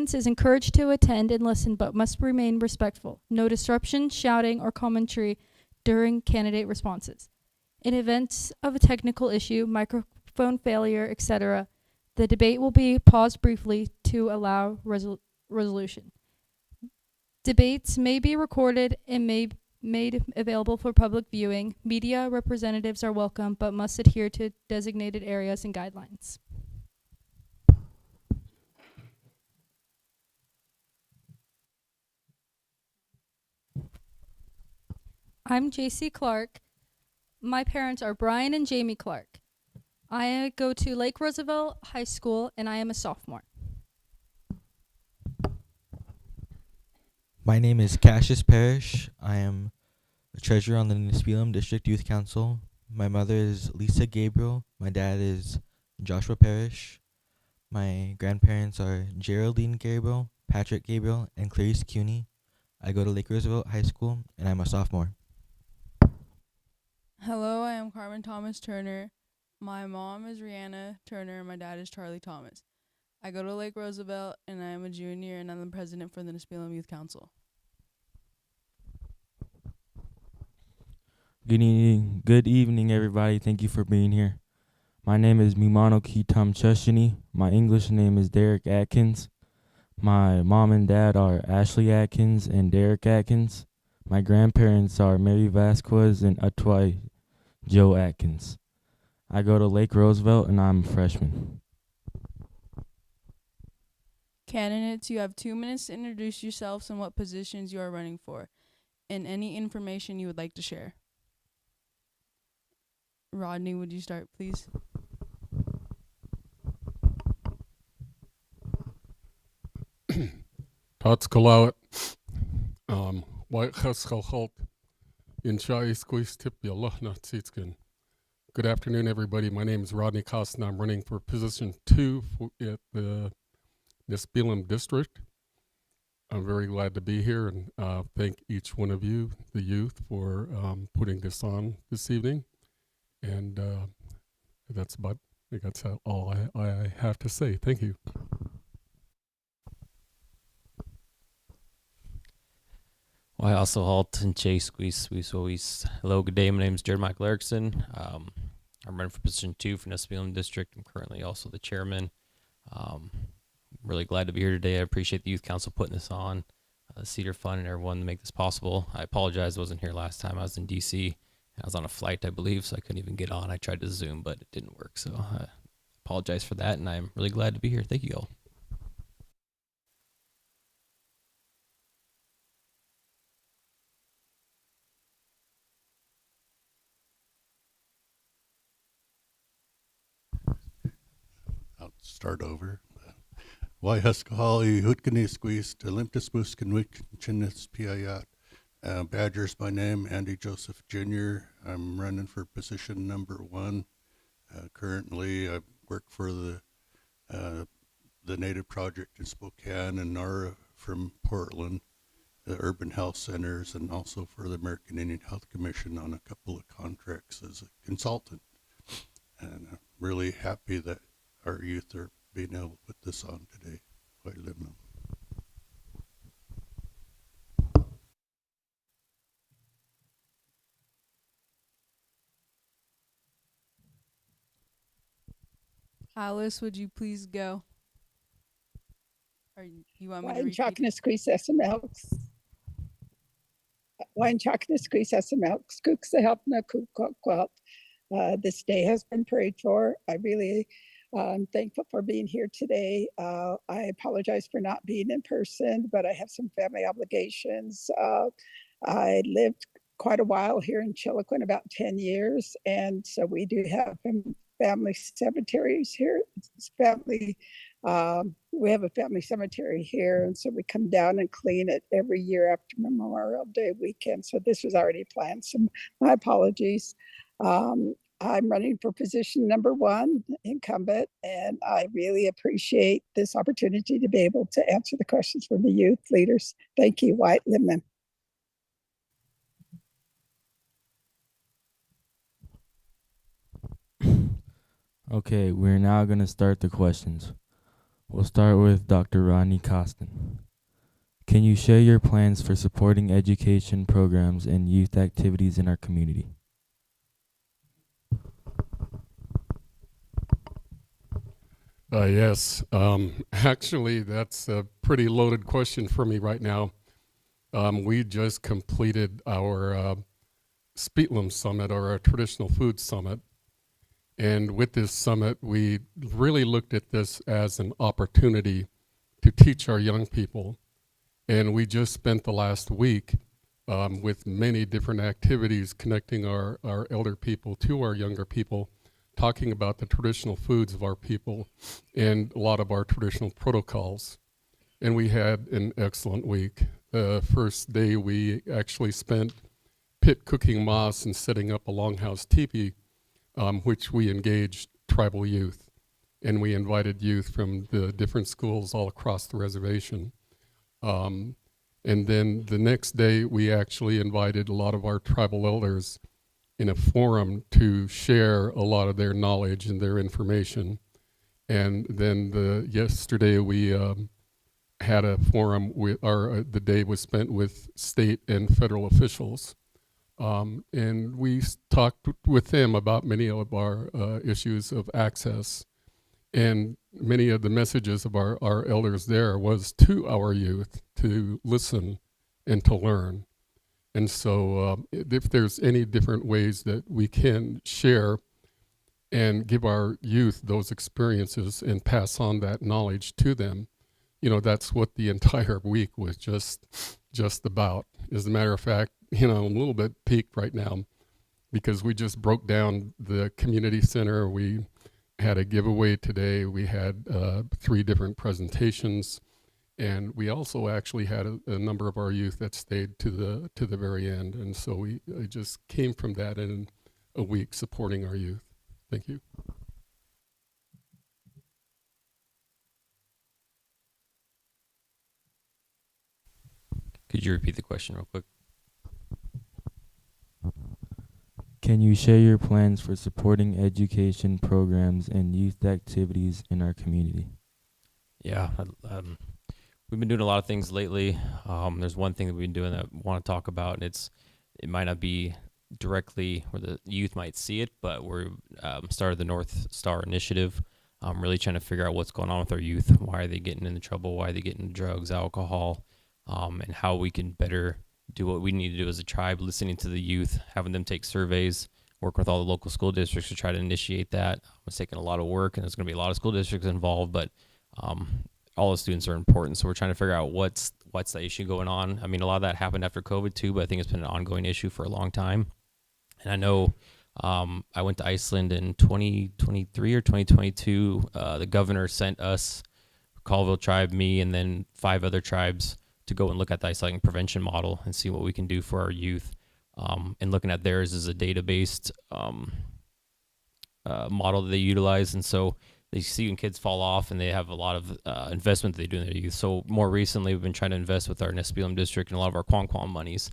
audience is encouraged to attend and listen but must remain respectful. No disruption, shouting, or commentary during candidate responses. In events of a technical issue, microphone failure, etc., the debate will be paused briefly to allow resolution. Debates may be recorded and may made available for public viewing. Media representatives are welcome but must adhere to designated areas and guidelines. I'm JC Clark. My parents are Brian and Jamie Clark. I go to Lake Roosevelt High School and I am a sophomore. My name is Cassius Parrish. I am a treasurer on the Nespelem District Youth Council. My mother is Lisa Gabriel. My dad is Joshua Parrish. My grandparents are Geraldine Gabriel, Patrick Gabriel, and Clarice Cuny. I go to Lake Roosevelt High School, and I'm a sophomore. Hello, I am Carmen Thomas Turner. My mom is Rihanna Turner, and my dad is Charlie Thomas. I go to Lake Roosevelt, and I am a junior, and I'm the president for the Nespelem Youth Council. Good evening, everybody. Thank you for being here. My name is Mimano Kitam Cheshini. My English name is Derek Atkins. My mom and dad are Ashley Atkins and Derek Atkins. My grandparents are Mary Vasquez and Atwai Joe Atkins. I go to Lake Roosevelt, and I'm a freshman. Candidates, you have 2 minutes to introduce yourselves and what positions you are running for, and any information you would like to share. Rodney, would you start, please? Tots Kalawit. White Haskell Halt. In Shai Squeeze Tip Yalahna Tsitskin. Good afternoon, everybody. My name is Rodney Costin. I'm running for position 2 at the Nespelem District. I'm very glad to be here and thank each one of you, the youth, for putting this on this evening. And that's all I have to say. Thank you. Well, I also halt and chase squeeze. Hello, good day. My name is Jared Michael Erickson. I'm running for position 2 for Nespelem District. I'm currently also the chairman. Really glad to be here today. I appreciate the Youth Council putting this on, Cedar Fund and everyone to make this possible. I apologize I wasn't here last time. I was in D.C. I was on a flight, I believe, so I couldn't even get on. I tried to Zoom, but it didn't work. So I apologize for that, and I'm really glad to be here. Thank you all. I'll start over. Why Huskahali Hutkani Squeeze to Limptus Buskanwik Chinnis Piayat. Badger's my name, Andy Joseph Jr. I'm running for position number 1. Currently, I work for the Native Project in Spokane and NARA from Portland, the Urban Health Centers, and also for the American Indian Health Commission on a couple of contracts as a consultant. And I'm really happy that our youth are being able to put this on today. Quite living. Alice, would you please go? Or you want me to repeat? This day has been prayed for. I really am thankful for being here today. I apologize for not being in person, but I have some family obligations. I lived quite a while here in Chiloquin, about 10 years, and so we do have family cemeteries here. We have a family cemetery here, and so we come down and clean it every year after Memorial Day weekend. So this was already planned. So my apologies. I'm running for position number 1, incumbent, and I really appreciate this opportunity to be able to answer the questions from the youth leaders. Thank you, White Limman. Okay, we're now going to start the questions. We'll start with Dr. Rodney Costin. Can you share your plans for supporting education programs and youth activities in our community? Yes. Actually, that's a pretty loaded question for me right now. We just completed our Nespelem Summit, or our Traditional Food Summit. And with this summit, we really looked at this as an opportunity to teach our young people. And we just spent the last week with many different activities connecting our elder people to our younger people, talking about the traditional foods of our people and a lot of our traditional protocols. And we had an excellent week. The first day we actually spent pit cooking moss and setting up a longhouse teepee, which we engaged tribal youth. And we invited youth from the different schools all across the reservation. And then the next day we actually invited a lot of our tribal elders in a forum to share a lot of their knowledge and their information. And then yesterday we had a forum with the day was spent with state and federal officials. And we talked with them about many of our issues of access. And many of the messages of our elders there was to our youth to listen and to learn. And so if there's any different ways that we can share and give our youth those experiences and pass on that knowledge to them, that's what the entire week was just about. As a matter of fact, I'm a little bit peaked right now because we just broke down the community center. We had a giveaway today. We had 3 different presentations. And we also actually had a number of our youth that stayed to the very end. And so I just came from that in a week supporting our youth. Thank you. Could you repeat the question real quick? Can you share your plans for supporting education programs and youth activities in our community? Yeah, we've been doing a lot of things lately. There's one thing that we've been doing that I want to talk about, and it might not be directly where the youth might see it, but we're started the North Star Initiative. Really trying to figure out what's going on with our youth. Why are they getting into trouble? Why are they getting into drugs, alcohol, and how we can better do what we need to do as a tribe, listening to the youth, having them take surveys, work with all the local school districts to try to initiate that. It's taking a lot of work, and there's going to be a lot of school districts involved, but all the students are important. So we're trying to figure out what's the issue going on. I mean, a lot of that happened after COVID too, but I think it's been an ongoing issue for a long time. And I know I went to Iceland in 2023 or 2022. The governor sent us, Colville tribe, me, and then 5 other tribes to go and look at the ice-slagging prevention model and see what we can do for our youth. And looking at theirs as a data-based model that they utilize. And so they see when kids fall off, and they have a lot of investment that they do in their youth. So more recently, we've been trying to invest with our Nespelem District and a lot of our Quam monies,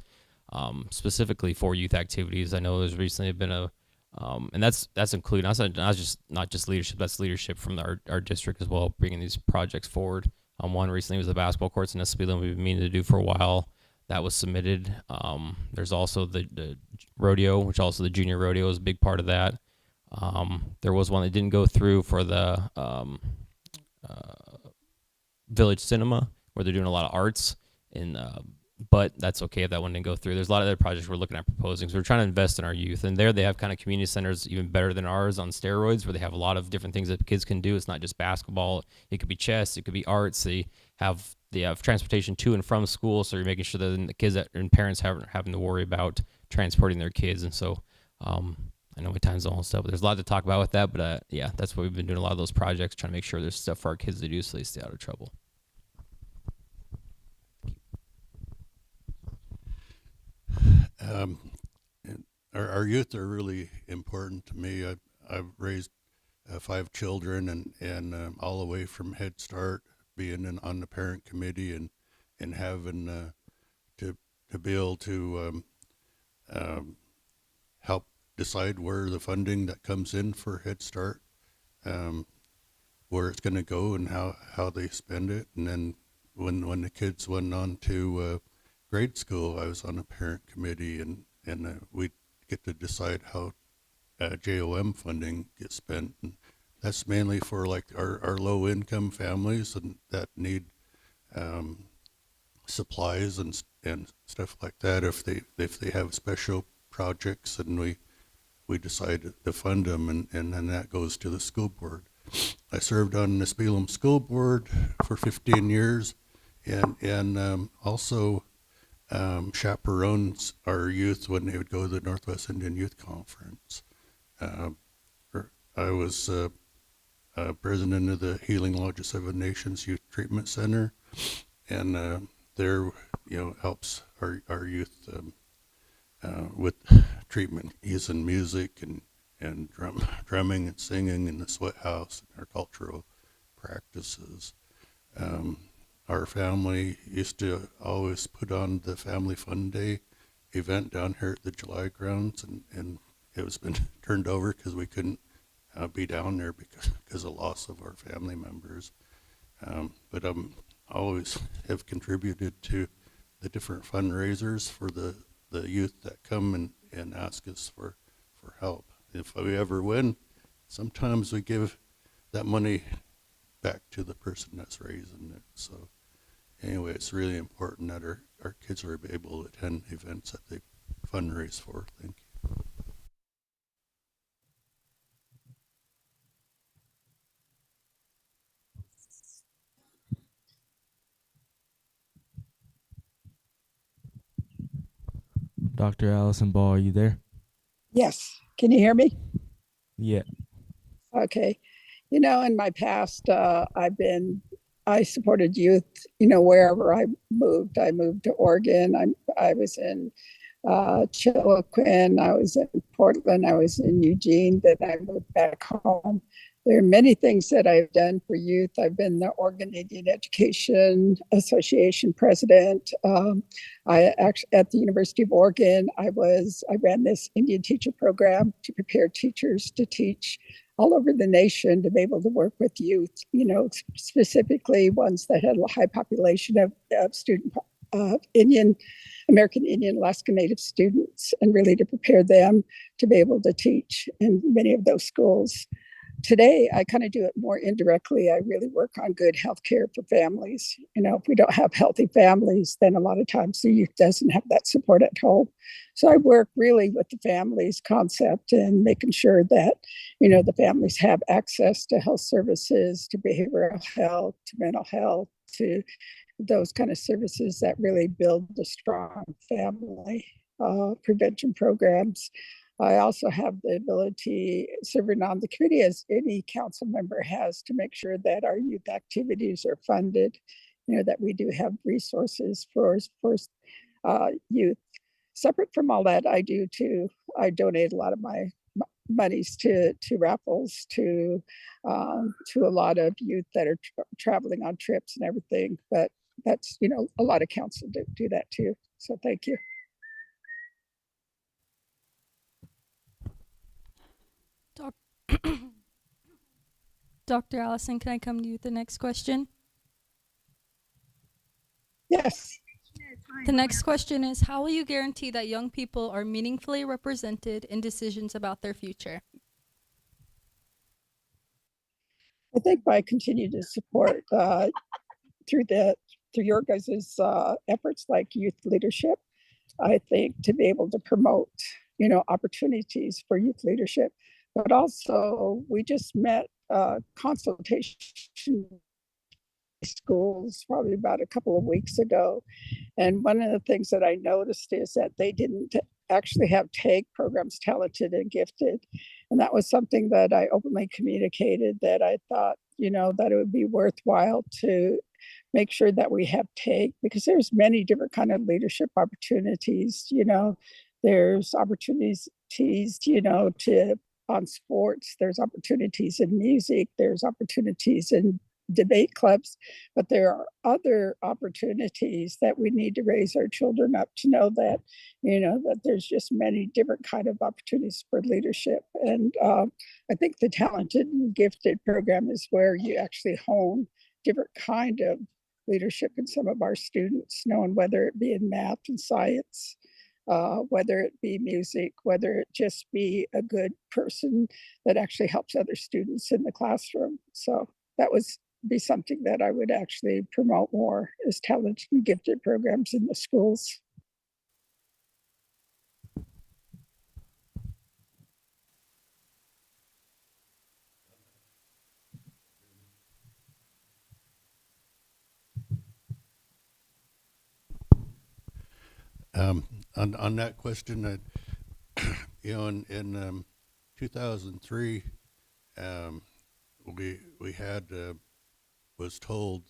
specifically for youth activities. I know there's recently been and that's including not just leadership. That's leadership from our district as well, bringing these projects forward. One recently was the basketball courts in Nespelem we've been meaning to do for a while. That was submitted. There's also the rodeo, which also the junior rodeo is a big part of that. There was one that didn't go through for the Village Cinema, where they're doing a lot of arts, but that's okay if that one didn't go through. There's a lot of other projects we're looking at proposing. So we're trying to invest in our youth. And there they have kind of community centers even better than ours on steroids, where they have a lot of different things that kids can do. It's not just basketball. It could be chess. It could be arts. They have transportation to and from school, so you're making sure that the kids and parents haven't having to worry about transporting their kids. And so I know my time's almost up, but there's a lot to talk about with that. But yeah, that's what we've been doing, a lot of those projects, trying to make sure there's stuff for our kids to do so they stay out of trouble. Our youth are really important to me. I've raised 5 children, and all the way from Head Start, being on the parent committee, and having to be able to help decide where the funding that comes in for Head Start. where it's going to go and how they spend it. And then when the kids went on to grade school, I was on a parent committee, and we get to decide how JOM funding gets spent. And that's mainly for like our low income families and that need supplies and stuff like that. If they have special projects, and we decide to fund them, and then that goes to the school board. I served on the Nespelem School Board for 15 years, and also chaperones our youth when they would go to the Northwest Indian Youth Conference. I was president of the Healing Lodge of Seven Nations Youth Treatment Center, and there, helps our youth with treatment, using music and drumming and singing in the sweat house and our cultural practices. Our family used to always put on the Family Fun Day event down here at the July grounds, and it was been turned over because we couldn't be down there because of loss of our family members. But always have contributed to the different fundraisers for the youth that come and ask us for help. If we ever win, sometimes we give that money back to the person that's raising it. So anyway, it's really important that our kids are able to attend events that they fundraise for. Thank you. Dr. Allison Ball, are you there? Yes. Can you hear me? Yeah. Okay. In my past, I supported youth, wherever I moved. I moved to Oregon. I was in Chiloquin. I was in Portland. I was in Eugene. Then I moved back home. There are many things that I've done for youth. I've been the Oregon Indian Education Association president. I actually, at the University of Oregon, I ran this Indian teacher program to prepare teachers to teach all over the nation, to be able to work with youth, specifically ones that had a high population of American Indian, Alaska Native students, and really to prepare them to be able to teach in many of those schools. Today, I kind of do it more indirectly. I really work on good health care for families. If we don't have healthy families, then a lot of times the youth doesn't have that support at home. So I work really with the families concept and making sure that, the families have access to health services, to behavioral health, to mental health, to those kind of services that really build a strong family prevention programs. I also have the ability, serving on the committee as any council member has, to make sure that our youth activities are funded, that we do have resources for youth. Separate from all that, I donate a lot of my monies to raffles, to a lot of youth that are traveling on trips and everything. But that's, a lot of council do that too. So thank you. Dr. Allison, can I come to you with the next question? Yes. The next question is, how will you guarantee that young people are meaningfully represented in decisions about their future? I think by continuing to support through your guys' efforts like youth leadership, I think to be able to promote, opportunities for youth leadership. But also, we just met consultation schools probably about a couple of weeks ago. And one of the things that I noticed is that they didn't actually have TAG programs, talented and gifted. And that was something that I openly communicated, that I thought, that it would be worthwhile to make sure that we have TAG, because there's many different kind of leadership opportunities. There's opportunities, on sports, there's opportunities in music, there's opportunities in debate clubs, but there are other opportunities that we need to raise our children up to know that, that there's just many different kind of opportunities for leadership. And I think the talented and gifted program is where you actually hone different kind of leadership in some of our students, knowing whether it be in math and science, whether it be music, whether it just be a good person that actually helps other students in the classroom. So that was be something that I would actually promote more, is talented and gifted programs in the schools. On that question, in 2003, we had was told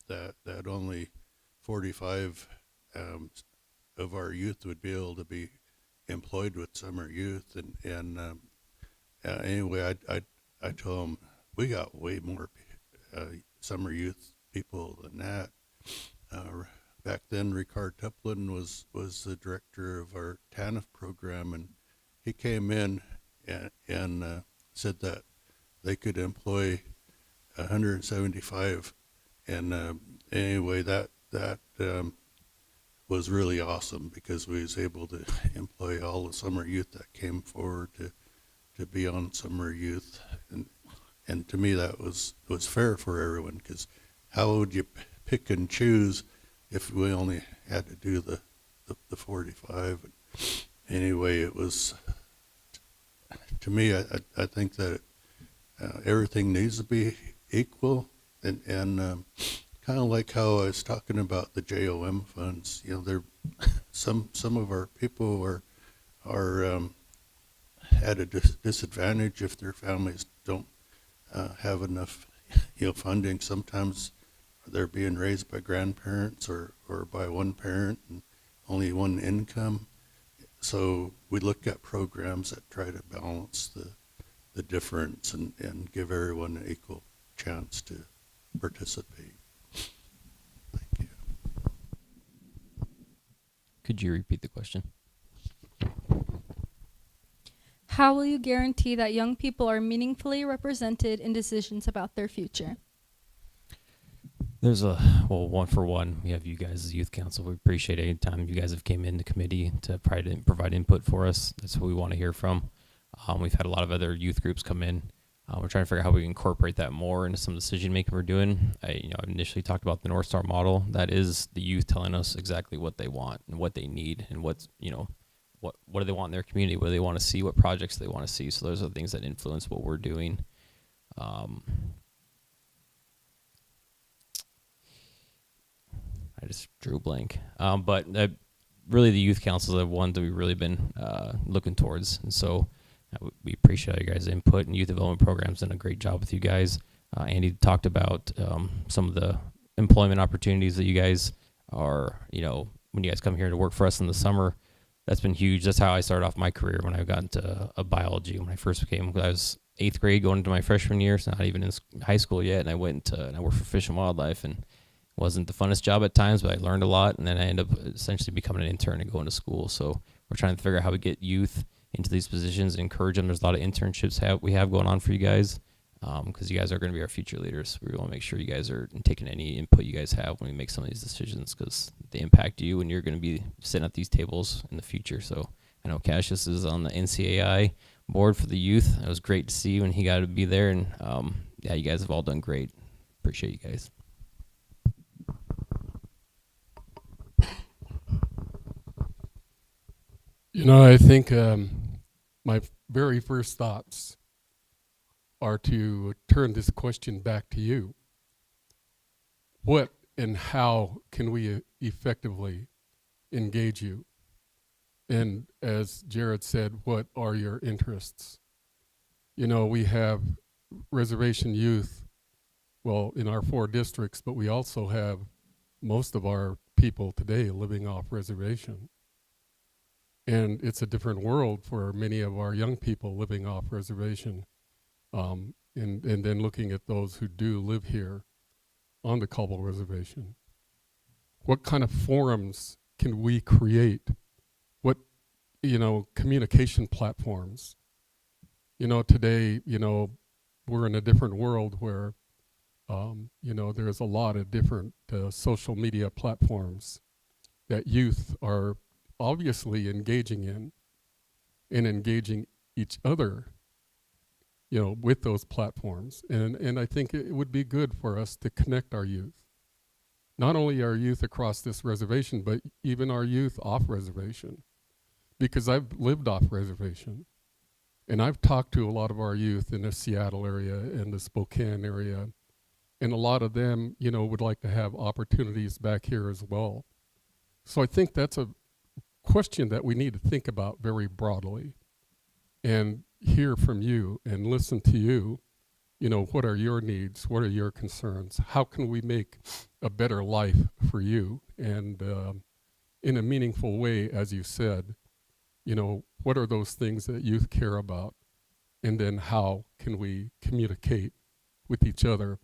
that only 45 of our youth would be able to be employed with summer youth, and anyway, I told them we got way more summer youth people than that. Back then, Ricard Tuplin was the director of our TANF program, and he came in and said that they could employ 175. And anyway, that was really awesome, because we was able to employ all the summer youth that came forward to be on summer youth, and to me that was fair for everyone, because how would you pick and choose if we only had to do the 45? Anyway, it was, to me, I think that everything needs to be equal, and kind of like how I was talking about the JOM funds. They're some of our people are at a disadvantage if their families don't have enough funding. Sometimes they're being raised by grandparents or by one parent and only one income. So we look at programs that try to balance the difference and give everyone an equal chance to participate. Thank you. Could you repeat the question? How will you guarantee that young people are meaningfully represented in decisions about their future? There's one for one, we have you guys as youth council. We appreciate any time you guys have came into committee to provide input for us. That's what we want to hear from. We've had a lot of other youth groups come in. We're trying to figure out how we can incorporate that more into some decision making we're doing. I initially talked about the North Star model. That is the youth telling us exactly what they want and what they need, and what do they want in their community, what do they want to see, what projects they want to see. So those are the things that influence what we're doing. I just drew a blank. But really the youth councils are the ones that we've really been looking towards. And so we appreciate you guys' input, and youth development programs done a great job with you guys. Andy talked about some of the employment opportunities that you guys are, when you guys come here to work for us in the summer. That's been huge. That's how I started off my career when I got into biology. When I first I was 8th grade going into my freshman year, so not even in high school yet, and I went and I worked for Fish and Wildlife, and it wasn't the funnest job at times, but I learned a lot, and then I ended up essentially becoming an intern and going to school. So we're trying to figure out how we get youth into these positions and encourage them. There's a lot of internships we have going on for you guys, because you guys are going to be our future leaders. We want to make sure you guys are taking any input you guys have when we make some of these decisions, because they impact you and you're going to be sitting at these tables in the future. So I know Cassius is on the NCAI board for the youth. It was great to see when he got to be there, and yeah, you guys have all done great. Appreciate you guys. I think my very first thoughts are to turn this question back to you. What and how can we effectively engage you? And as Jared said, what are your interests? We have reservation youth, well, in our 4 districts, but we also have most of our people today living off reservation. And it's a different world for many of our young people living off reservation. And then looking at those who do live here, on the Caldwell Reservation? What kind of forums can we create? What, communication platforms? Today, we're in a different world where, there's a lot of different social media platforms that youth are obviously engaging in and engaging each other, with those platforms. And I think it would be good for us to connect our youth. Not only our youth across this reservation, but even our youth off reservation. Because I've lived off reservation. And I've talked to a lot of our youth in the Seattle area and the Spokane area. And a lot of them, would like to have opportunities back here as well. So I think that's a question that we need to think about very broadly and hear from you and listen to you. What are your needs? What are your concerns? How can we make a better life for you? And in a meaningful way, as you said, what are those things that youth care about? And then how can we communicate with each other?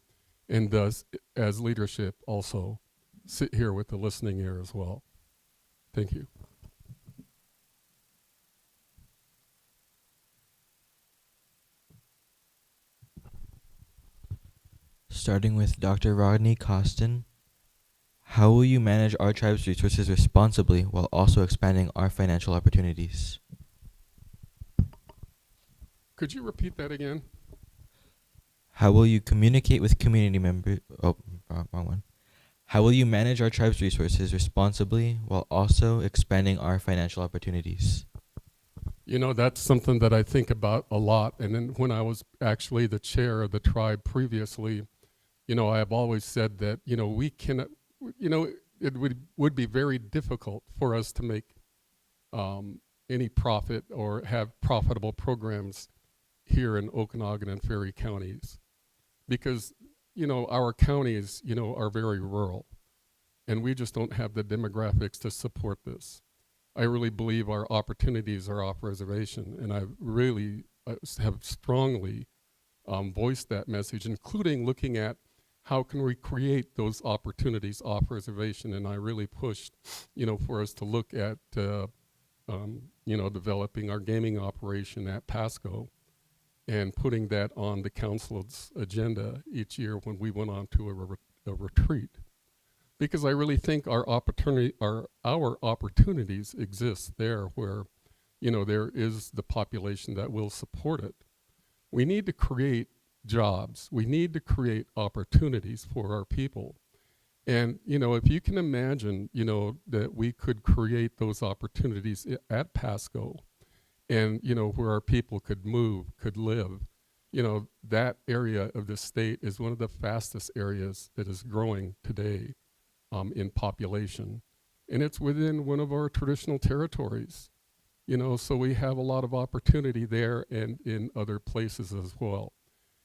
And thus, as leadership, also sit here with the listening ear as well. Thank you. Starting with Dr. Rodney Costin, how will you manage our tribe's resources responsibly while also expanding our financial opportunities? Could you repeat that again? How will you communicate with community members? Oh, wrong one. How will you manage our tribe's resources responsibly while also expanding our financial opportunities? That's something that I think about a lot. And then when I was actually the chair of the tribe previously, I have always said that, we cannot, it would be very difficult for us to make any profit or have profitable programs here in Okanagan and Ferry counties. Because, our counties, are very rural. And we just don't have the demographics to support this. I really believe our opportunities are off reservation, and I really have strongly voiced that message, including looking at how can we create those opportunities off reservation. And I really pushed, for us to look at, developing our gaming operation at Pasco and putting that on the council's agenda each year when we went on to a retreat. Because I really think our opportunities exist there where, there is the population that will support it. We need to create jobs. We need to create opportunities for our people. And, if you can imagine, that we could create those opportunities at Pasco and, where our people could move, could live, that area of the state is one of the fastest areas that is growing today. In population, and it's within one of our traditional territories, so we have a lot of opportunity there and in other places as well.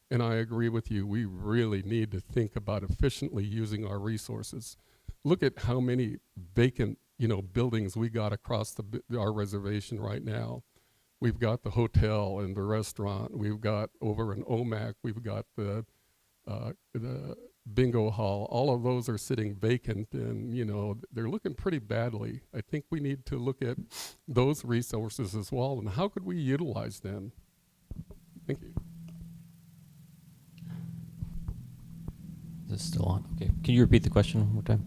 And I agree with you, we really need to think about efficiently using our resources. Look at how many vacant, buildings we got across our reservation right now. We've got the hotel and the restaurant, we've got over in Omak, we've got the bingo hall. All of those are sitting vacant, and they're looking pretty badly. I think we need to look at those resources as well, and how could we utilize them? Thank you. Is this still on? Okay. Can you repeat the question one more time?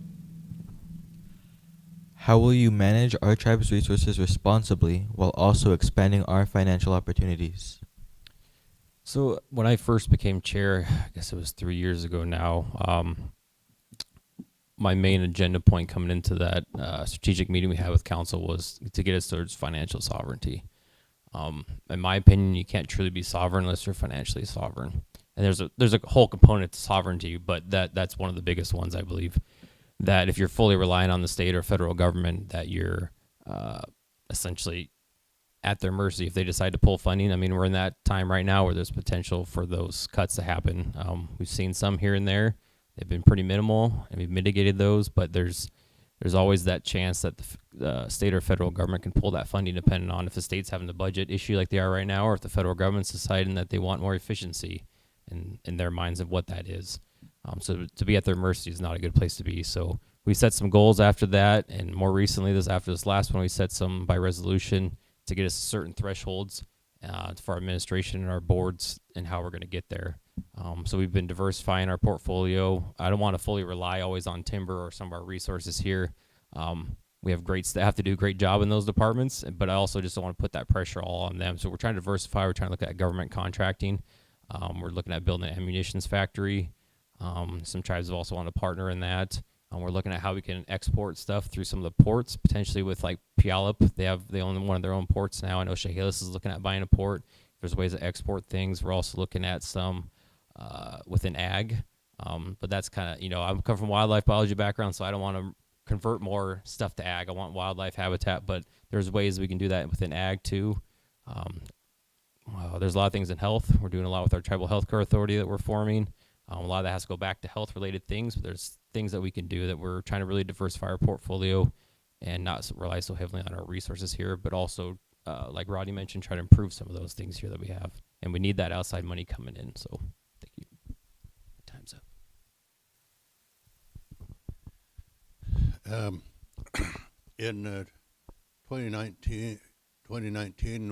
How will you manage our tribe's resources responsibly while also expanding our financial opportunities? So when I first became chair, I guess it was 3 years ago now, my main agenda point coming into that strategic meeting we had with council was to get us towards financial sovereignty. In my opinion, you can't truly be sovereign unless you're financially sovereign. And there's a whole component to sovereignty, but that's one of the biggest ones, I believe. That if you're fully relying on the state or federal government, that you're essentially at their mercy if they decide to pull funding. I mean, we're in that time right now where there's potential for those cuts to happen. We've seen some here and there. They've been pretty minimal, and we've mitigated those, but there's always that chance that the state or federal government can pull that funding, depending on if the state's having a budget issue like they are right now, or if the federal government's deciding that they want more efficiency in their minds of what that is. So to be at their mercy is not a good place to be. So we set some goals after that, and more recently, after this last one, we set some by resolution to get us certain thresholds for our administration and our boards and how we're going to get there. So we've been diversifying our portfolio. I don't want to fully rely always on timber or some of our resources here. We have great staff to do a great job in those departments, but I also just don't want to put that pressure all on them. So we're trying to diversify. We're trying to look at government contracting. We're looking at building an ammunitions factory. Some tribes have also wanted to partner in that. We're looking at how we can export stuff through some of the ports, potentially with like Puyallup. They own one of their own ports now. I know Chehalis is looking at buying a port. There's ways to export things. We're also looking at some within ag. But that's kind of, I come from wildlife biology background, so I don't want to convert more stuff to ag. I want wildlife habitat, but there's ways we can do that within ag too. There's a lot of things in health. We're doing a lot with our tribal healthcare authority that we're forming. A lot of that has to go back to health related things, but there's things that we can do that we're trying to really diversify our portfolio and not rely so heavily on our resources here, but also, like Rodney mentioned, try to improve some of those things here that we have. And we need that outside money coming in. So thank you. Time's up. In 2019,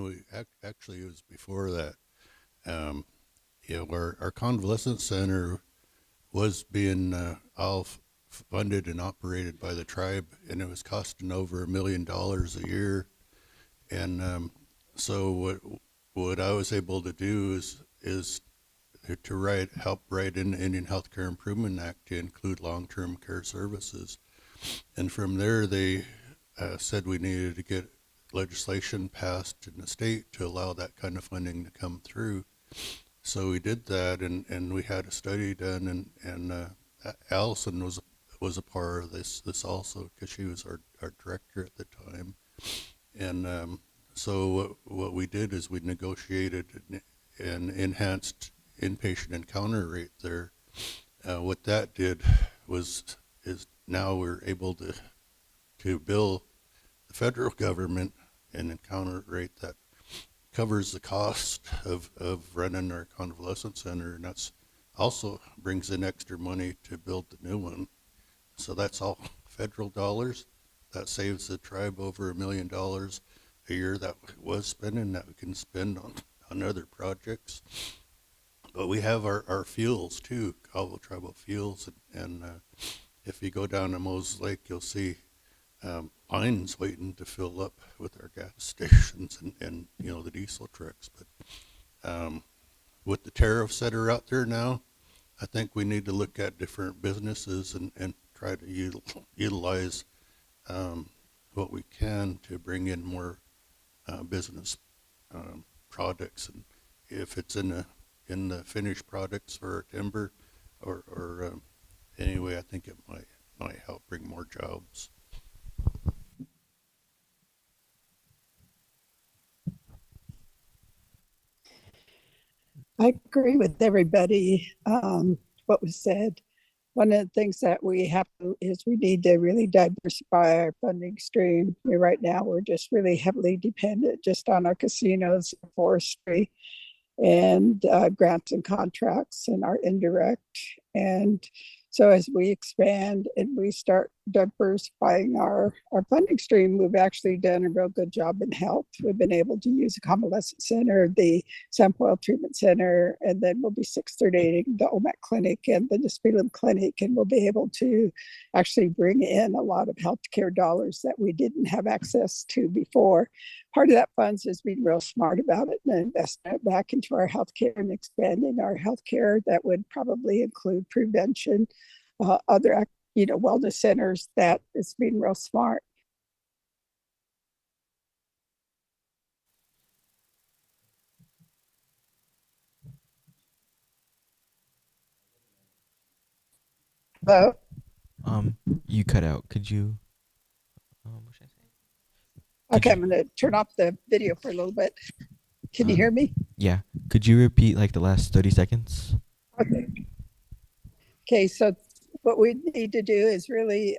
we actually, it was before that. Our convalescent center was being all funded and operated by the tribe, and it was costing over $1 million a year. And so what I was able to do is to help write in the Indian Healthcare Improvement Act to include long-term care services. And from there, they said we needed to get legislation passed in the state to allow that kind of funding to come through. So we did that, and we had a study done, and Allison was a part of this also, because she was our director at the time. And so what we did is we negotiated an enhanced inpatient encounter rate there. What that did is now we're able to bill the federal government an encounter rate that covers the cost of running our convalescent center, and that's also brings in extra money to build the new one. So that's all federal dollars. That saves the tribe over $1 million a year that was spending that we can spend on other projects. But we have our fuels too, Cabo Tribal fuels, and if you go down to Moses Lake, you'll see lines waiting to fill up with our gas stations and the diesel trucks. But with the tariffs that are out there now, I think we need to look at different businesses and try to utilize what we can to bring in more business products, and if it's in the finished products for timber or anyway, I think it might help bring more jobs. I agree with everybody, what was said. One of the things that we have to is we need to really diversify our funding stream. Right now, we're just really heavily dependent just on our casinos, forestry, and grants and contracts and our indirect. And so as we expand and we start diversifying our funding stream, we've actually done a real good job in health. We've been able to use the convalescent center, the sample oil treatment center, and then we'll be 638ing the OMAC clinic and the Nespelem clinic, and we'll be able to actually bring in a lot of healthcare dollars that we didn't have access to before. Part of that funds is being real smart about it and investing it back into our healthcare and expanding our healthcare. That would probably include prevention, other wellness centers. That is being real smart. Hello? You cut out. Could you? What should I say? Okay, I'm going to turn off the video for a little bit. Can you hear me? Yeah. Could you repeat like the last 30 seconds? Okay. Okay, so what we need to do is really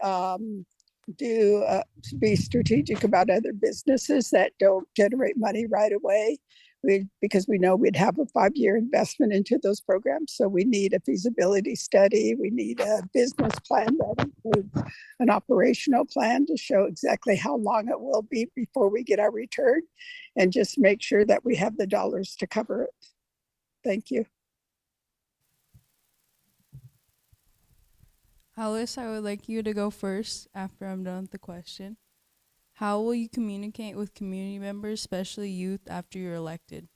be strategic about other businesses that don't generate money right away. because we know we'd have a 5-year investment into those programs. So we need a feasibility study. We need a business plan that includes an operational plan to show exactly how long it will be before we get our return, and just make sure that we have the dollars to cover it. Thank you. Alice, I would like you to go first after I'm done with the question. How will you communicate with community members, especially youth, after you're elected?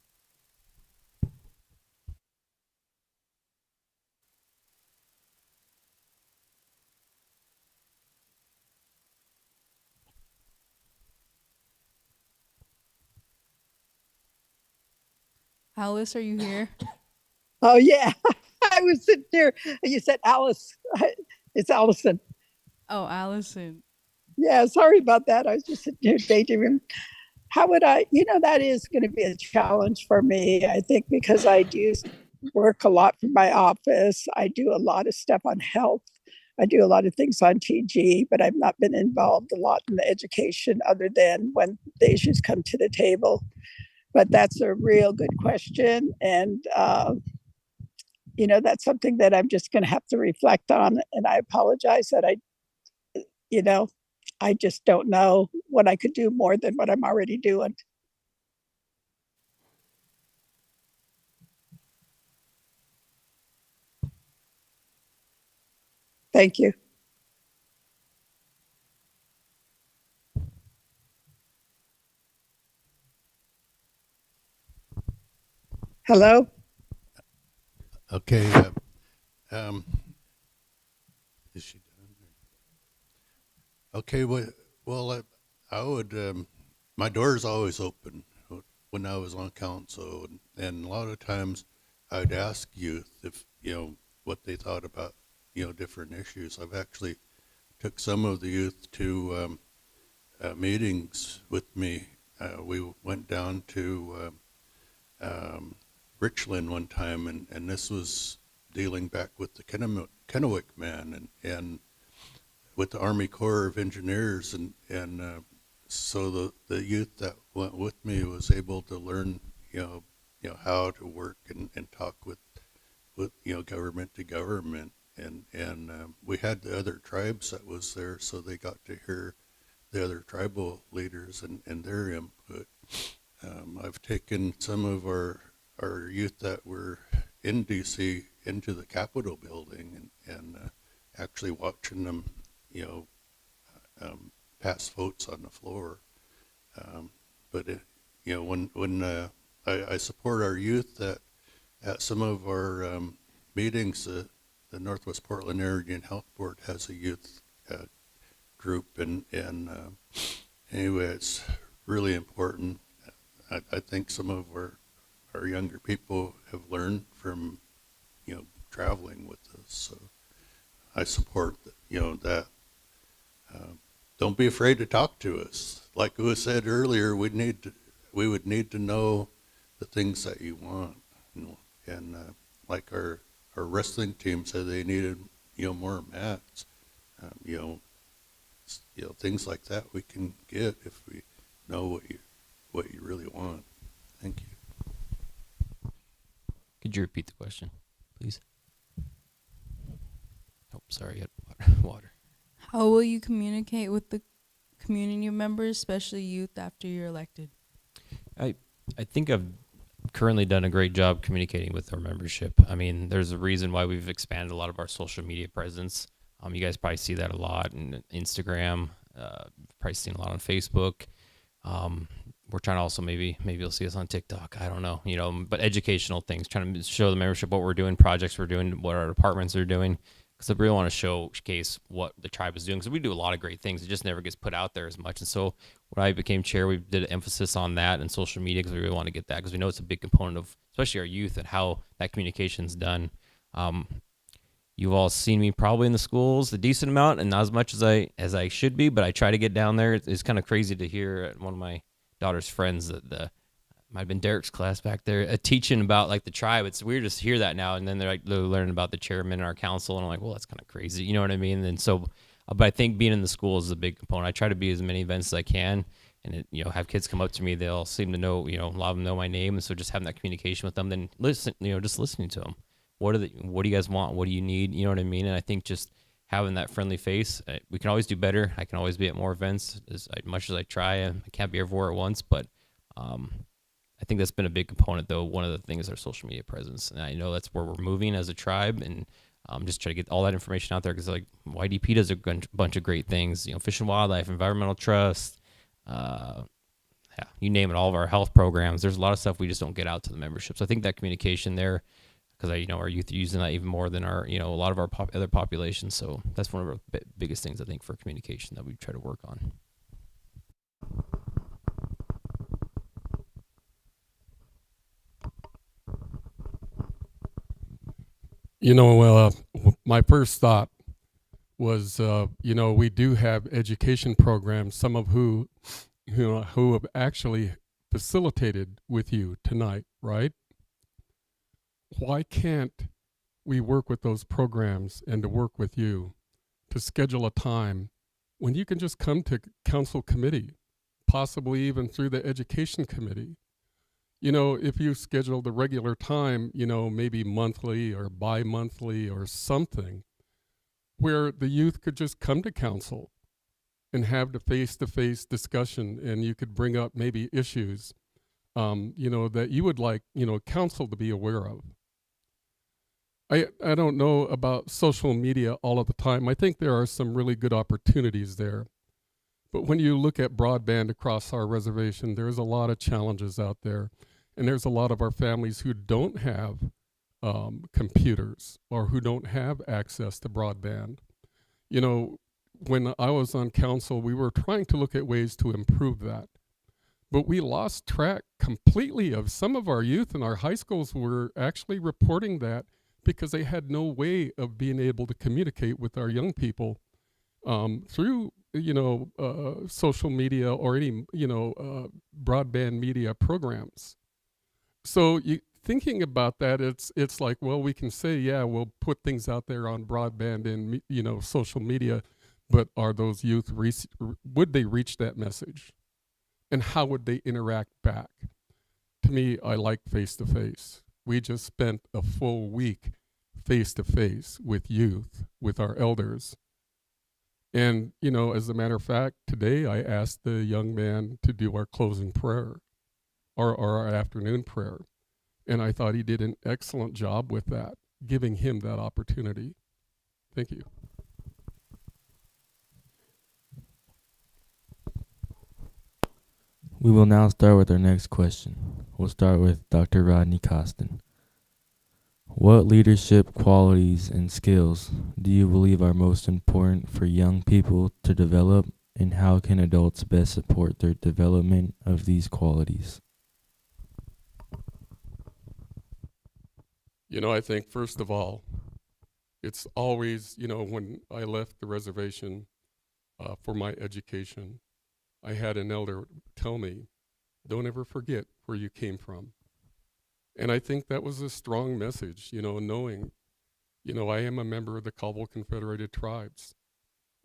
Alice, are you here? Oh, yeah. I was sitting there. You said Alice. It's Allison. Oh, Allison. Yeah, sorry about that. I was just sitting here daydreaming. How would I, that is going to be a challenge for me, I think, because I do work a lot from my office. I do a lot of stuff on health. I do a lot of things on TG, but I've not been involved a lot in the education other than when the issues come to the table. But that's a real good question. And, that's something that I'm just going to have to reflect on. And I apologize that I just don't know what I could do more than what I'm already doing. Thank you. Hello? Okay. Is she done? Okay. Well, I would. My door's always open when I was on council, and a lot of times I'd ask youth if what they thought about different issues. I've actually took some of the youth to meetings with me. We went down to Richland one time, and this was dealing back with the Kennewick man and with the Army Corps of Engineers, and so the youth that went with me was able to learn how to work and talk with government to government, and we had the other tribes that was there, so they got to hear the other tribal leaders and their input. I've taken some of our youth that were in DC into the Capitol building and actually watching them, pass votes on the floor. But when I support our youth that at some of our meetings, the Northwest Portland Area Health Board has a youth group, and anyway, it's really important. I think some of our younger people have learned from traveling with us, so I support that. Don't be afraid to talk to us. Like it was said earlier, we would need to know the things that you want, and like our wrestling team said they needed more mats, things like that we can get if we know what you really want. Thank you. Could you repeat the question, please? Oh, sorry, you had water. How will you communicate with the community members, especially youth, after you're elected? I think I've currently done a great job communicating with our membership. I mean, there's a reason why we've expanded a lot of our social media presence. You guys probably see that a lot in Instagram, probably seen a lot on Facebook. We're trying to also maybe you'll see us on TikTok. I don't know, but educational things, trying to show the membership what we're doing, projects we're doing, what our departments are doing. Because I really want to showcase what the tribe is doing, because we do a lot of great things. It just never gets put out there as much. And so when I became chair, we did an emphasis on that and social media, because we really want to get that, because we know it's a big component of especially our youth and how that communication is done. You've all seen me probably in the schools a decent amount, and not as much as I should be, but I try to get down there. It's kind of crazy to hear at one of my daughter's friends that might have been Derek's class back there, teaching about like the tribe. It's weird to hear that now, and then they're learning about the chairman and our council, and I'm like, well, that's kind of crazy, you know what I mean? And so, but I think being in the schools is a big component. I try to be as many events as I can, and have kids come up to me. They'll seem to know, a lot of them know my name. And so just having that communication with them, then just listening to them. What do you guys want? What do you need? You know what I mean? And I think just having that friendly face, we can always do better. I can always be at more events as much as I try. I can't be everywhere at once, but I think that's been a big component, though. One of the things is our social media presence, and I know that's where we're moving as a tribe, and just try to get all that information out there, because like YDP does a bunch of great things. Fish and Wildlife, Environmental Trust, yeah, you name it. All of our health programs. There's a lot of stuff we just don't get out to the membership. So I think that communication there, because our youth are using that even more than our a lot of our other populations. So that's one of our biggest things, I think, for communication that we try to work on. My first thought was, we do have education programs, some of who have actually facilitated with you tonight, right? Why can't we work with those programs and to work with you to schedule a time when you can just come to council committee, possibly even through the education committee? If you schedule the regular time, maybe monthly or bi-monthly or something, where the youth could just come to council and have the face-to-face discussion, and you could bring up maybe issues, that you would like, council to be aware of. I don't know about social media all of the time. I think there are some really good opportunities there. But when you look at broadband across our reservation, there's a lot of challenges out there. And there's a lot of our families who don't have computers or who don't have access to broadband. When I was on council, we were trying to look at ways to improve that. But we lost track completely of some of our youth, and our high schools were actually reporting that because they had no way of being able to communicate with our young people through social media or any broadband media programs. So thinking about that, it's like, well, we can say, yeah, we'll put things out there on broadband and social media, but are those youth would they reach that message, and how would they interact back? To me, I like face to face. We just spent a full week face to face with youth, with our elders. And, as a matter of fact, today I asked the young man to do our closing prayer or our afternoon prayer. And I thought he did an excellent job with that, giving him that opportunity. Thank you. We will now start with our next question. We'll start with Dr. Rodney Costin. What leadership qualities and skills do you believe are most important for young people to develop, and how can adults best support their development of these qualities? I think first of all, it's always, when I left the reservation for my education, I had an elder tell me, don't ever forget where you came from. And I think that was a strong message, knowing, I am a member of the Caldwell Confederated Tribes.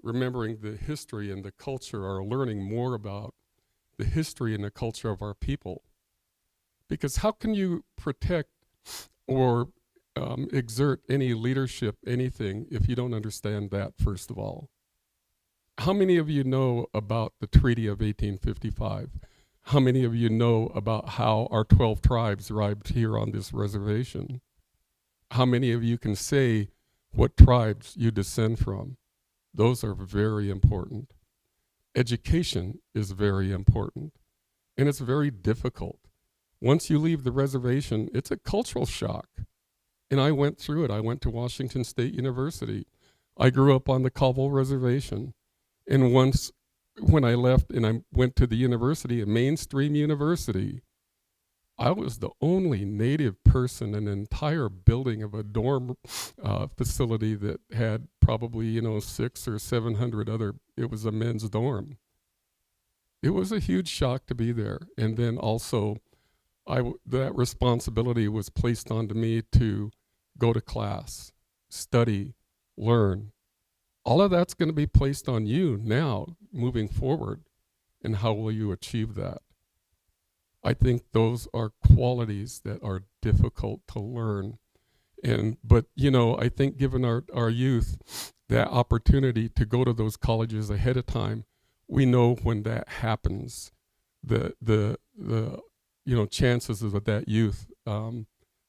Remembering the history and the culture, or learning more about the history and the culture of our people. Because how can you protect or exert any leadership, anything, if you don't understand that, first of all? How many of you know about the Treaty of 1855? How many of you know about how our 12 tribes arrived here on this reservation? How many of you can say what tribes you descend from? Those are very important. Education is very important, and it's very difficult. Once you leave the reservation, it's a cultural shock. And I went through it. I went to Washington State University. I grew up on the Caldwell Reservation. And once, when I left and I went to the university, a mainstream university, I was the only native person in an entire building of a dorm facility that had probably, 600 or 700 other, it was a men's dorm. It was a huge shock to be there. And then also, that responsibility was placed onto me to go to class, study, learn. All of that's going to be placed on you now, moving forward. and how will you achieve that? I think those are qualities that are difficult to learn. But I think given our youth that opportunity to go to those colleges ahead of time, we know when that happens, the chances of that youth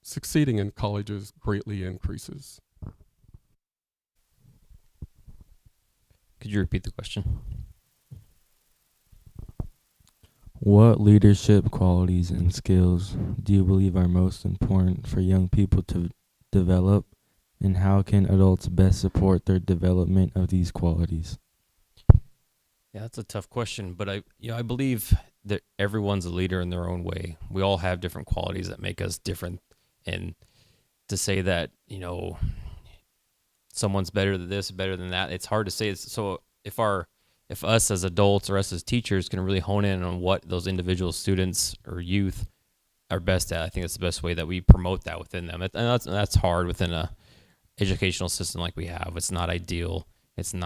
succeeding in colleges greatly increases. Could you repeat the question? What leadership qualities and skills do you believe are most important for young people to develop, and how can adults best support their development of these qualities? Yeah, that's a tough question, but I believe that everyone's a leader in their own way. We all have different qualities that make us different, and to say that someone's better than this, better than that, it's hard to say. So if us as adults or us as teachers can really hone in on what those individual students or youth are best at, I think that's the best way that we promote that within them. And that's hard within a educational system like we have. It's not ideal. It's a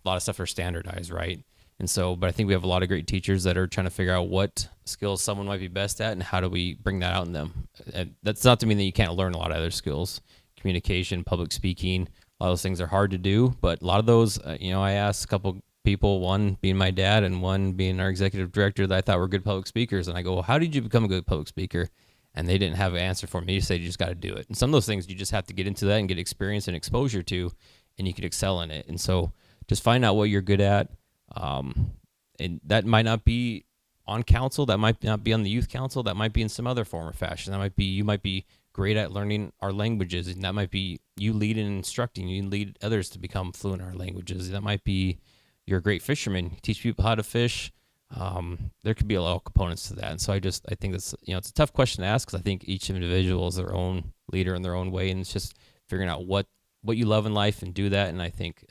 lot of stuff are standardized, right? And so, but I think we have a lot of great teachers that are trying to figure out what skills someone might be best at and how do we bring that out in them. And that's not to mean that you can't learn a lot of other skills, communication, public speaking. A lot of those things are hard to do, but a lot of those, I asked a couple people, one being my dad and one being our executive director, that I thought were good public speakers. And I go, well, how did you become a good public speaker? And they didn't have an answer for me. They said, you just got to do it. And some of those things you just have to get into that and get experience and exposure to, and you could excel in it. And so just find out what you're good at. And that might not be on council. That might not be on the youth council. That might be in some other form or fashion. You might be great at learning our languages, and that might be you lead and instructing. You lead others to become fluent in our languages. That might be you're a great fisherman. You teach people how to fish. There could be a lot of components to that. And so I think that's, it's a tough question to ask, because I think each individual is their own leader in their own way. And it's just figuring out what you love in life and do that. And I think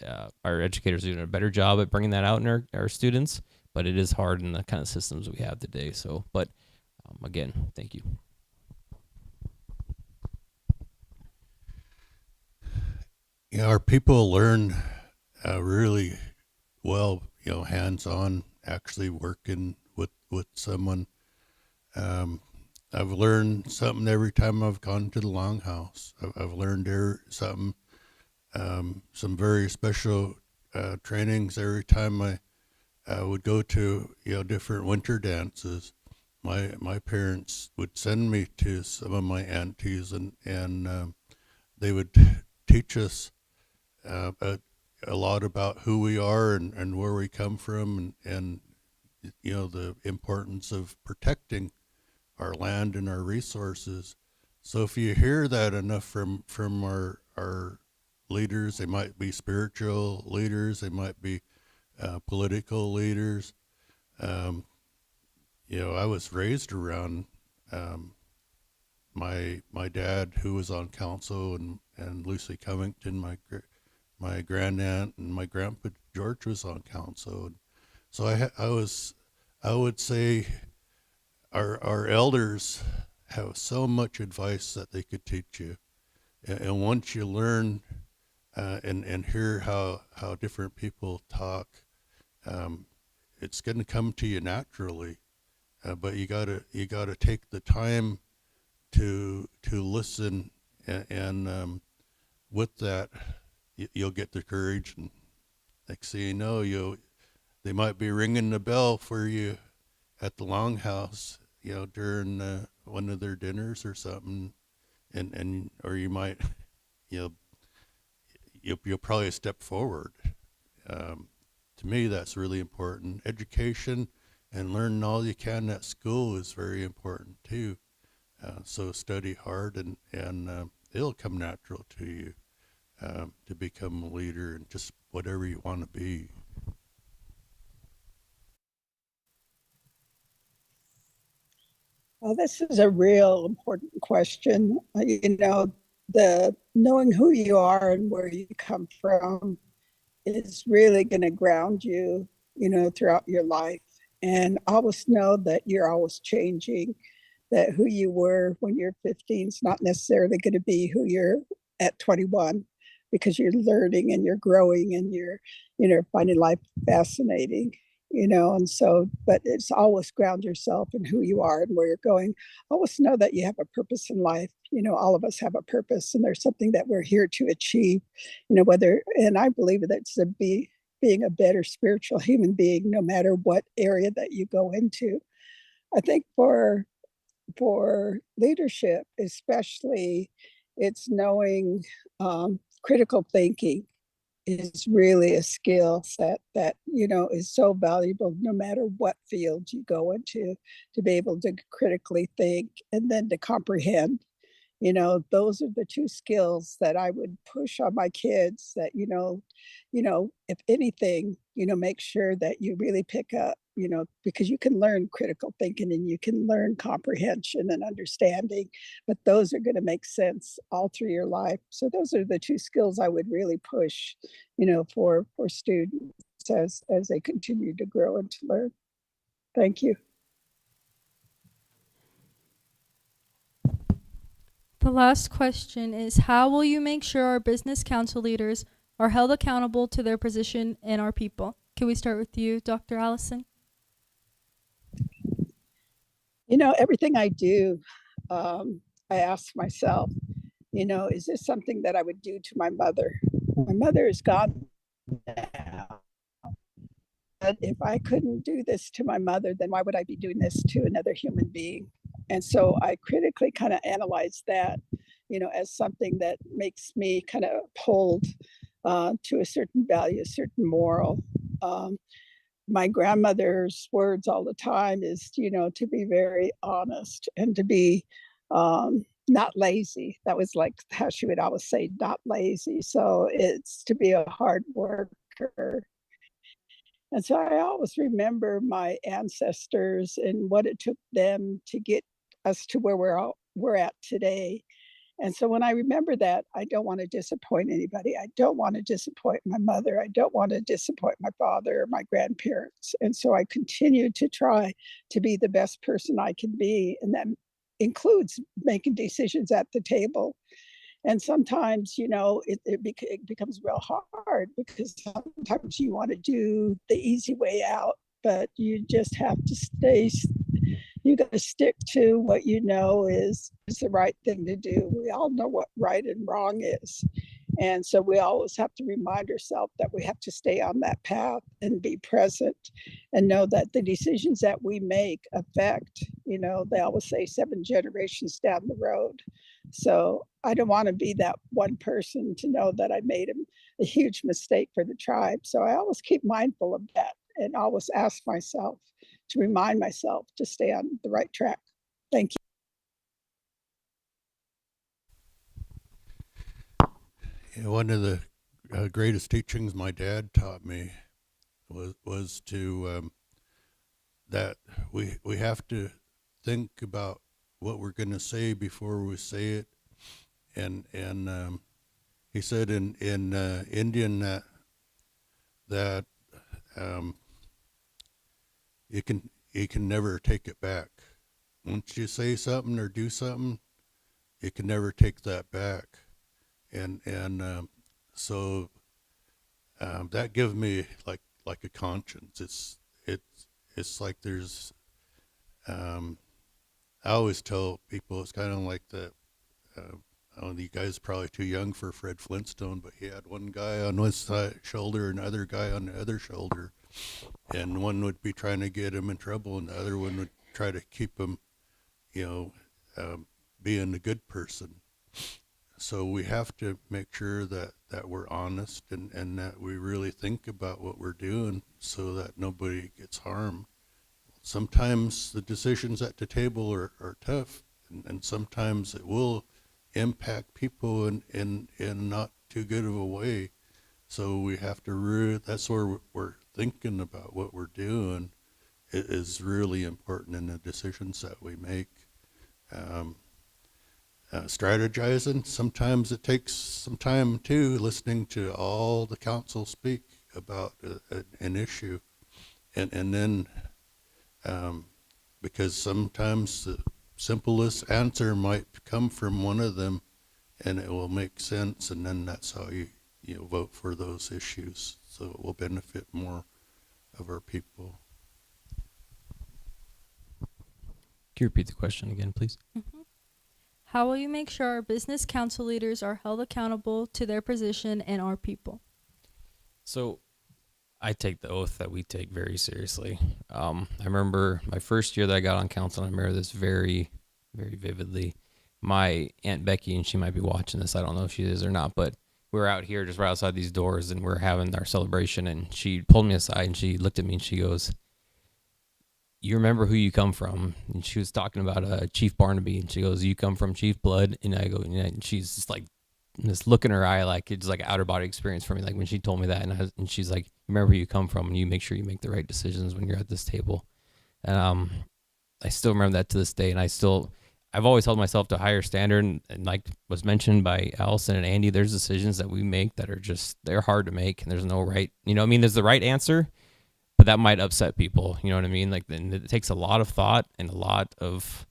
our educators are doing a better job at bringing that out in our students, but it is hard in the kind of systems we have today. So, but again, thank you. Our people learn really well, hands-on, actually working with someone. I've learned something every time I've gone to the Longhouse. I've learned something, some very special trainings every time I would go to different winter dances. My parents would send me to some of my aunties, and they would teach us a lot about who we are and where we come from, and the importance of protecting our land and our resources. So if you hear that enough from our leaders, they might be spiritual leaders, they might be political leaders. I was raised around my dad, who was on council, and Lucy Covington, my grandaunt, and my grandpa George was on council. So I would say our elders have so much advice that they could teach you, and once you learn and hear how different people talk, it's going to come to you naturally. But you gotta take the time to listen, and with that, you'll get the courage, and next thing you know, they might be ringing the bell for you at the Longhouse, during one of their dinners or something, or you might, you'll probably step forward. To me, that's really important. Education and learning all you can at school is very important too. So study hard, and it'll come natural to you to become a leader and just whatever you want to be. Well, this is a real important question. The knowing who you are and where you come from is really going to ground you, throughout your life. And always know that you're always changing, that who you were when you're 15 is not necessarily going to be who you're at 21, because you're learning and you're growing and you're, finding life fascinating. and so, but it's always ground yourself in who you are and where you're going. Always know that you have a purpose in life. All of us have a purpose, and there's something that we're here to achieve, and I believe that it's being a better spiritual human being, no matter what area that you go into. I think for leadership, especially, it's knowing critical thinking is really a skill set that is so valuable no matter what field you go into, to be able to critically think and then to comprehend. Those are the two skills that I would push on my kids, that if anything, make sure that you really pick up, because you can learn critical thinking and you can learn comprehension and understanding, but those are going to make sense all through your life. So those are the two skills I would really push, for students as they continue to grow and to learn. Thank you. The last question is, how will you make sure our business council leaders are held accountable to their position and our people? Can we start with you, Dr. Allison? Everything I do, I ask myself, is this something that I would do to my mother? My mother is gone now. But if I couldn't do this to my mother, then why would I be doing this to another human being? And so I critically kind of analyze that, as something that makes me kind of pulled to a certain value, a certain moral. My grandmother's words all the time is, to be very honest and to be not lazy. That was like how she would always say, not lazy. So it's to be a hard worker. And so I always remember my ancestors and what it took them to get us to where we're at today. And so when I remember that, I don't want to disappoint anybody. I don't want to disappoint my mother. I don't want to disappoint my father or my grandparents. And so I continue to try to be the best person I can be. And that includes making decisions at the table. And sometimes, it becomes real hard, because sometimes you want to do the easy way out, but you just have to you got to stick to what is the right thing to do. We all know what right and wrong is. And so we always have to remind ourselves that we have to stay on that path and be present and know that the decisions that we make affect, they always say 7 generations down the road. So I don't want to be that one person to know that I made a huge mistake for the tribe. So I always keep mindful of that and always ask myself to remind myself to stay on the right track. Thank you. One of the greatest teachings my dad taught me was to that we have to think about what we're going to say before we say it, and he said in Indian that you can never take it back. Once you say something or do something, you can never take that back. And so that gives me like a conscience. It's like there's I always tell people it's kind of like the I don't know, you guys are probably too young for Fred Flintstone, but he had one guy on one side shoulder and another guy on the other shoulder, and one would be trying to get him in trouble, and the other one would try to keep him, being a good person. So we have to make sure that we're honest and that we really think about what we're doing so that nobody gets harmed. Sometimes the decisions at the table are tough, and sometimes it will impact people in not too good of a way. So we have to that's where we're thinking about what we're doing. It is really important in the decisions that we make. Strategizing, sometimes it takes some time too, listening to all the council speak about an issue, and then because sometimes the simplest answer might come from one of them and it will make sense, and then that's how you vote for those issues, so it will benefit more of our people. Can you repeat the question again, please? How will you make sure our business council leaders are held accountable to their position and our people? So I take the oath that we take very seriously. I remember my first year that I got on council, and I remember this very, very vividly. My Aunt Becky, and she might be watching this, I don't know if she is or not, but we were out here just right outside these doors, and we're having our celebration, and she pulled me aside, and she looked at me, and she goes, "You remember who you come from?" And she was talking about Chief Barnaby, and she goes, "You come from Chief Blood?" And I go, "Yeah." And she's just like, this look in her eye, like it's like an outer body experience for me. Like when she told me that, and she's like, "Remember where you come from, and you make sure you make the right decisions when you're at this table." And I still remember that to this day, and I've always held myself to a higher standard. And like was mentioned by Allison and Andy, there's decisions that we make that are they're hard to make, and there's no right. I mean, there's the right answer, but that might upset people. You know what I mean? Like, then it takes a lot of thought and a lot of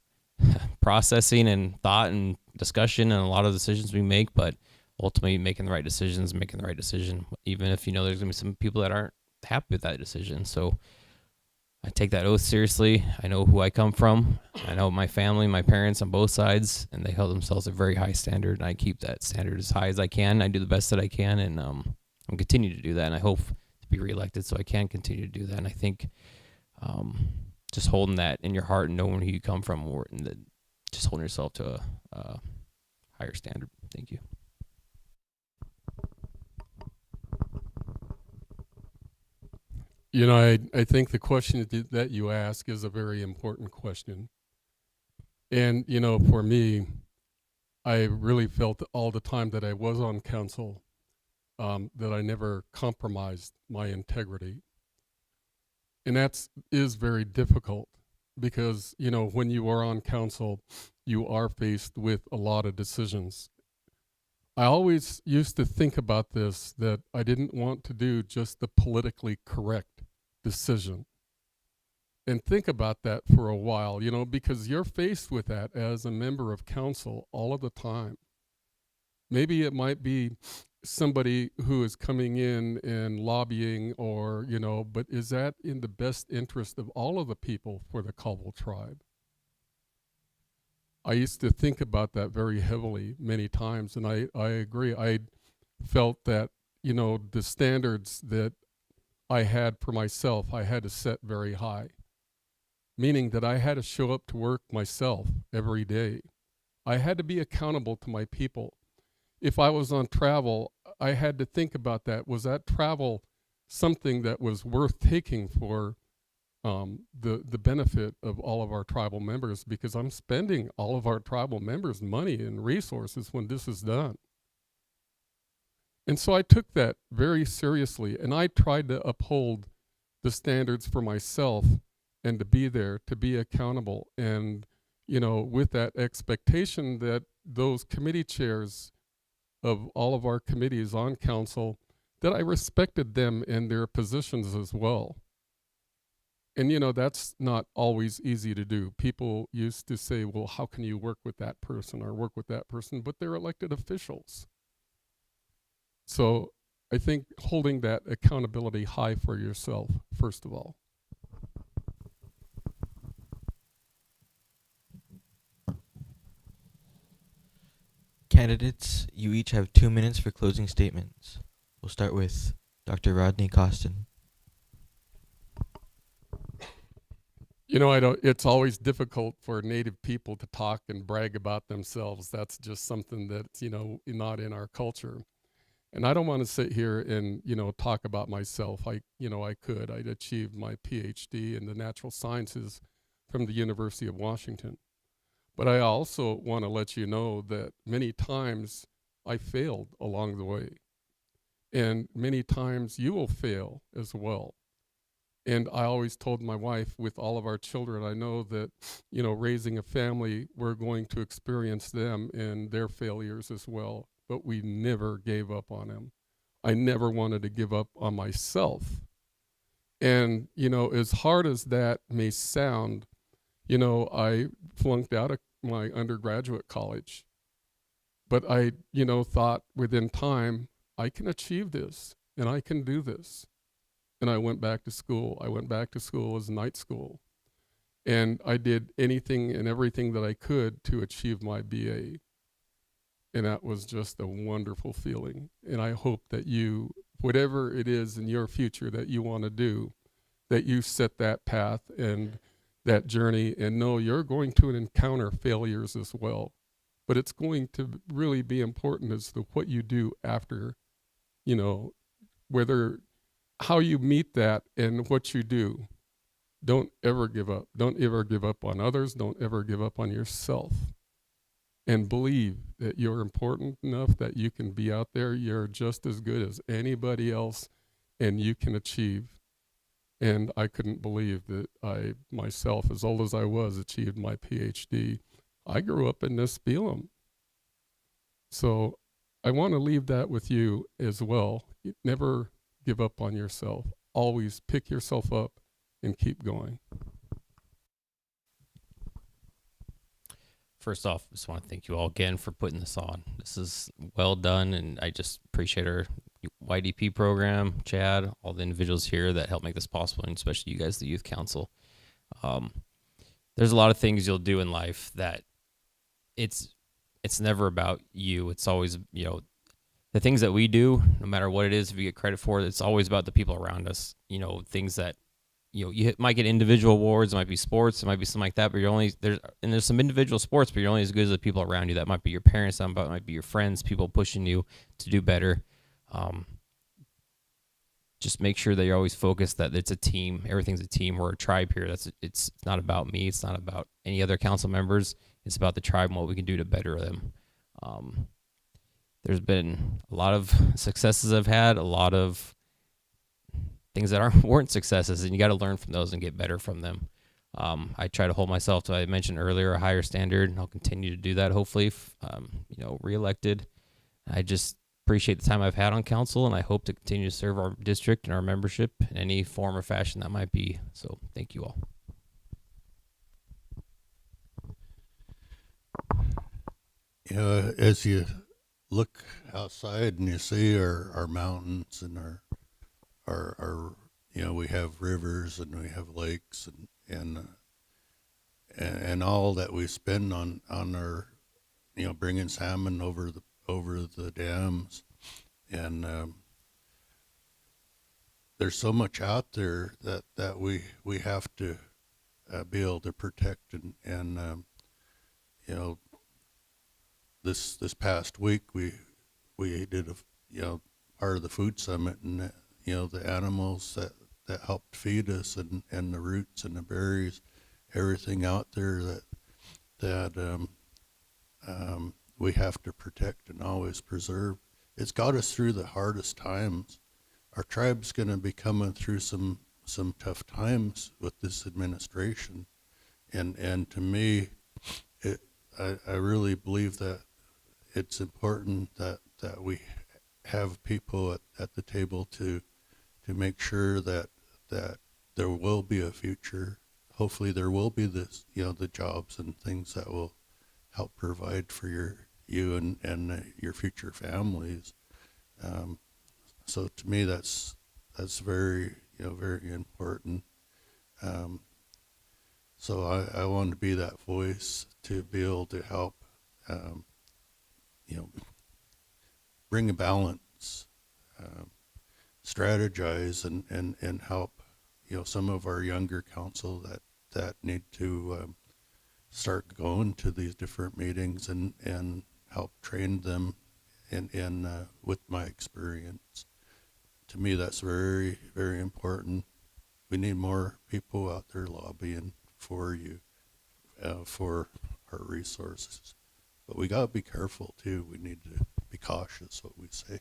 processing and thought and discussion and a lot of decisions we make, but ultimately making the right decisions, making the right decision, even if there's gonna be some people that aren't happy with that decision. So I take that oath seriously. I know who I come from. I know my family, my parents on both sides, and they held themselves a very high standard, and I keep that standard as high as I can. I do the best that I can, and I'll continue to do that, and I hope to be reelected so I can continue to do that. And I think just holding that in your heart and knowing who you come from, just holding yourself to a higher standard. Thank you. I think the question that you ask is a very important question. And, for me, I really felt all the time that I was on council that I never compromised my integrity. And that is very difficult because, when you are on council, you are faced with a lot of decisions. I always used to think about this, that I didn't want to do just the politically correct decision. And think about that for a while, because you're faced with that as a member of council all of the time. Maybe it might be somebody who is coming in and lobbying but is that in the best interest of all of the people for the Caldwell tribe? I used to think about that very heavily many times, and I agree. I felt that, the standards that I had for myself, I had to set very high, meaning that I had to show up to work myself every day. I had to be accountable to my people. If I was on travel, I had to think about that. Was that travel something that was worth taking for the benefit of all of our tribal members? Because I'm spending all of our tribal members' money and resources when this is done. And so I took that very seriously, and I tried to uphold the standards for myself and to be there, to be accountable. And, with that expectation that those committee chairs of all of our committees on council, that I respected them and their positions as well. And, that's not always easy to do. People used to say, well, how can you work with that person or work with that person? But they're elected officials. So I think holding that accountability high for yourself, first of all. Candidates, you each have 2 minutes for closing statements. We'll start with Dr. Rodney Costin. It's always difficult for Native people to talk and brag about themselves. That's just something that's, not in our culture. And I don't want to sit here and, talk about myself. I'd achieved my PhD in the natural sciences from the University of Washington. But I also want to let you know that many times I failed along the way. And many times you will fail as well. And I always told my wife, with all of our children, I know that, raising a family, we're going to experience them and their failures as well. But we never gave up on them. I never wanted to give up on myself. And, as hard as that may sound, I flunked out of my undergraduate college. But I, thought within time, I can achieve this and I can do this. And I went back to school. I went back to school as night school. And I did anything and everything that I could to achieve my BA. And that was just a wonderful feeling. And I hope that you, whatever it is in your future that you want to do, that you set that path and that journey, and know you're going to encounter failures as well. But it's going to really be important as to what you do after, you know, whether, how you meet that and what you do. Don't ever give up. Don't ever give up on others. Don't ever give up on yourself. And believe that you're important enough that you can be out there. You're just as good as anybody else, and you can achieve. And I couldn't believe that I myself, as old as I was, achieved my PhD. I grew up in Nespelem. So I want to leave that with you as well. Never give up on yourself. Always pick yourself up and keep going. First off, I just want to thank you all again for putting this on. This is well done, and I just appreciate our YDP program, Chad, all the individuals here that help make this possible, and especially you guys, the Youth Council. There's a lot of things you'll do in life that it's never about you. It's always, you know, the things that we do, no matter what it is, if you get credit for it, it's always about the people around us. You know, things that, you know, you might get individual awards, it might be sports, it might be something like that, but you're only, there's some individual sports, but you're only as good as the people around you. That might be your parents, that might be your friends, people pushing you to do better. Just make sure that you're always focused that it's a team. Everything's a team. We're a tribe here. It's not about me. It's not about any other council members. It's about the tribe and what we can do to better them. There's been a lot of successes I've had, a lot of things that weren't successes, and you got to learn from those and get better from them. I try to hold myself to, I mentioned earlier, a higher standard, and I'll continue to do that, hopefully, you know, reelected. I just appreciate the time I've had on council, and I hope to continue to serve our district and our membership in any form or fashion that might be. So thank you all. You know, as you look outside and you see our mountains and our you know, we have rivers and we have lakes and all that we spend on our, you know, bringing salmon over the dams, and there's so much out there that we have to be able to protect, and you know, this past week we did a, you know, part of the food summit, and you know, the animals that helped feed us, and the roots and the berries, everything out there that we have to protect and always preserve. It's got us through the hardest times. Our tribe's going to be coming through some tough times with this administration, and to me, I really believe that it's important that we have people at the table to make sure that there will be a future. Hopefully there will be this, you know, the jobs and things that will help provide for you and your future families. So to me, that's very, you know, very important. So I want to be that voice to be able to help, you know, bring a balance, strategize, and help, you know, some of our younger council that need to start going to these different meetings and help train them in with my experience. To me, that's very, very important. We need more people out there lobbying for you, for our resources. But we gotta be careful too. We need to be cautious what we say.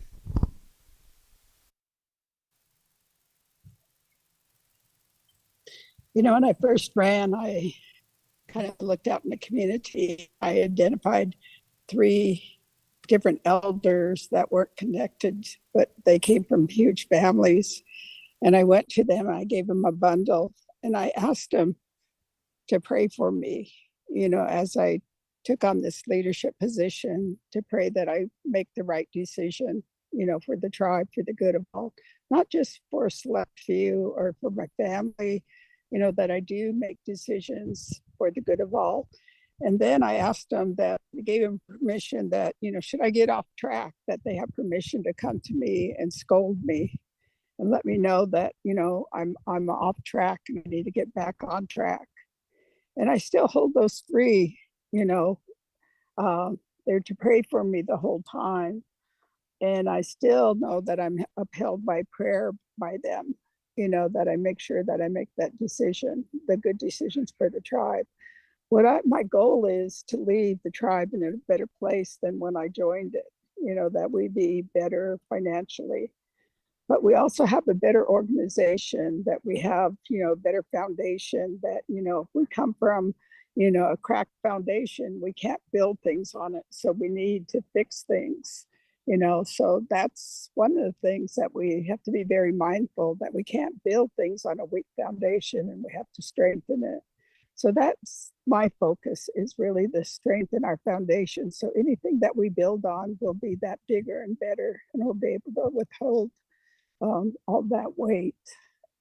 You know, when I first ran, I kind of looked out in the community. I identified 3 different elders that weren't connected, but they came from huge families. And I went to them, I gave them a bundle, and I asked them to pray for me, you know, as I took on this leadership position, to pray that I make the right decision, you know, for the tribe, for the good of all, not just for a select few or for my family, that I do make decisions for the good of all. And then I asked them that, gave them permission that, should I get off track, that they have permission to come to me and scold me and let me know that, I'm off track and I need to get back on track. And I still hold those three, they're to pray for me the whole time. And I still know that I'm upheld by prayer by them, that I make sure that I make that decision, the good decisions for the tribe. My goal is to leave the tribe in a better place than when I joined it, that we be better financially. But we also have a better organization, that we have, a better foundation, that, if we come from, a cracked foundation, we can't build things on it. So we need to fix things, so that's one of the things that we have to be very mindful, that we can't build things on a weak foundation and we have to strengthen it. So that's my focus, is really to strengthen our foundation. So anything that we build on will be that bigger and better, and we'll be able to withhold all that weight.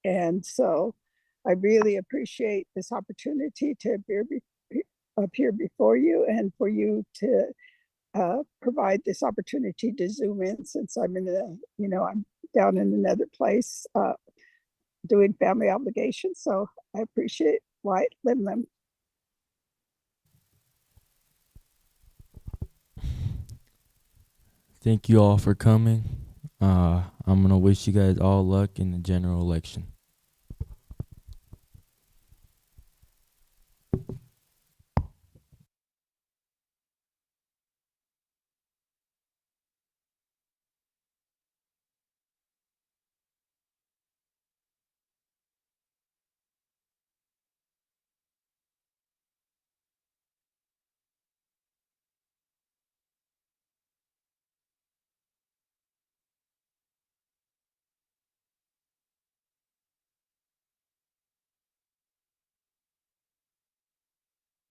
And so I really appreciate this opportunity to appear before you, and for you to provide this opportunity to Zoom in, since I'm I'm down in another place doing family obligations. So I appreciate White Lim Lim. Thank you all for coming. I'm going to wish you guys all luck in the general election.